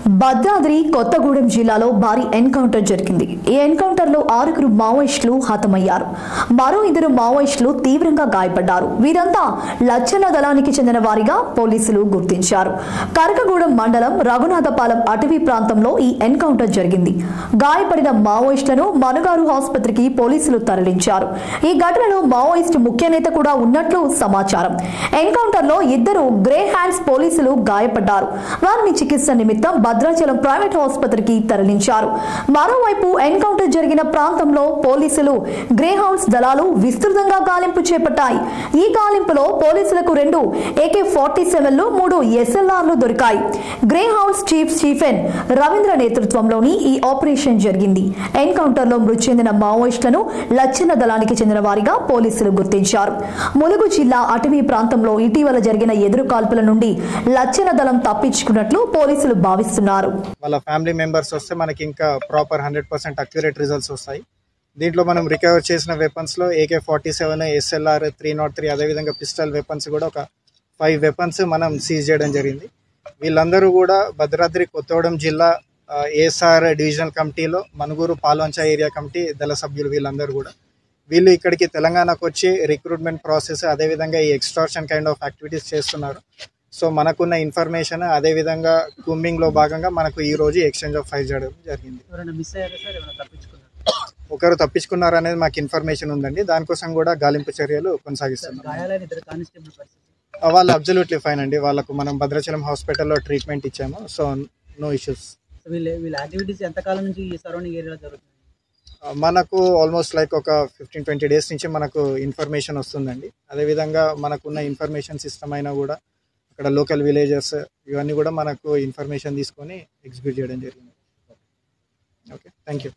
భద్రాద్రి కొత్తగూడెం జిల్లాలో భారీ ఎన్కౌంటర్ జరిగింది. ఈ ఎన్కౌంటర్లో 6 మావోయిస్టులు హతమయ్యారు. మరో 2 మావోయిస్టులు తీవ్రంగా గాయపడ్డారు. వీరంతా లచ్చన్న దళానికి చెందిన వారిగా పోలీసులు గుర్తించారు. కరకగూడెం మండలం రఘునాథపాలెం అటవీ ప్రాంతంలో ఈ ఎన్కౌంటర్ జరిగింది. గాయపడిన మావోయిస్టులను మనుగారు ఆసుపత్రికి పోలీసులు తరలించారు. ఈ ఘటనలో మావోయిస్టు ముఖ్య నేత కూడా ఉన్నట్లు సమాచారం. ఎన్కౌంటర్లో 2 గ్రే హ్యాండ్స్ పోలీసులు గాయపడ్డారు. వారిని చికిత్స నిమిత్తం భద్రాచలం ప్రైవేట్ ఆసుపత్రికి తరలించారు. మరోవైపు ఎన్కౌంటర్ జరిగిన ప్రాంతంలో పోలీసులు గ్రే హౌన్స్ దళాలు విస్తృతంగా గాలింపు చేపట్టాయి. ఈ గాలింపులో పోలీసులకు 2 AK-47లు 3 SLRలు దొరికాయి. గ్రే హౌన్స్ చీఫెన్ రవీంద్ర నేతృత్వంలోని ఈ ఆపరేషన్ జరిగింది. ఎన్కౌంటర్లో మృతి చెందిన మావోయిస్టులను లచ్చన్న దళానికి చెందిన వారిగా పోలీసులు గుర్తించారు. ములుగు జిల్లా అటవీ ప్రాంతంలో ఇటీవల జరిగిన ఎదురు కాల్పుల నుండి లచ్చన్న దళం తప్పించుకున్నట్లు పోలీసులు భావిస్తున్నారు. వాళ్ళ ఫ్యామిలీ మెంబర్స్ వస్తే మనకి ఇంకా ప్రాపర్ 100% అక్యురేట్ రిజల్ట్స్ వస్తాయి. దీంట్లో మనం రికవర్ చేసిన వెపన్స్ లో AK-47, SLR 303 అదేవిధంగా పిస్టల్ వెపన్స్ కూడా ఒక 5 వెపన్స్ మనం సీజ్ చేయడం జరిగింది. వీళ్ళందరూ కూడా భద్రాద్రి కొత్తగూడెం జిల్లా ASR డివిజనల్ కమిటీలో మనుగూరు పాల్వంచ ఏరియా కమిటీ దళ సభ్యులు. వీళ్ళు ఇక్కడికి తెలంగాణకు వచ్చి రిక్రూట్మెంట్ ప్రాసెస్ అదేవిధంగా ఈ ఎక్స్టార్షన్ కైండ్ ఆఫ్ యాక్టివిటీస్ చేస్తున్నారు. సో మనకున్న ఇన్ఫర్మేషన్ అదేవిధంగా కూంబింగ్ లో భాగంగా మనకు ఈ రోజు ఎక్స్చేంజ్ ఆఫ్ ఫైర్ చేయడం జరిగింది. ఒకరు తప్పించుకున్నారు అనేది మాకు ఇన్ఫర్మేషన్ ఉందండి. దానికోసం కూడా గాలింపు చర్యలు కొనసాగిస్తున్నారు. వాళ్ళు అబ్జల్యూట్లీ ఫైన్ అండి. వాళ్ళకు మనం భద్రాచలం హాస్పిటల్లో ట్రీట్మెంట్ ఇచ్చాము. So no issues. మనకు ఆల్మోస్ట్ లైక్ ఒక 15-20 డేస్ నుంచి మనకు ఇన్ఫర్మేషన్ వస్తుందండి. అదేవిధంగా మనకున్న ఇన్ఫర్మేషన్ సిస్టమ్ అయినా కూడా అక్కడ లోకల్ విలేజర్స్ ఇవన్నీ కూడా మనకు ఇన్ఫర్మేషన్ తీసుకొని ఎగ్జిక్యూట్ చేయడం జరిగింది. Okay, thank you.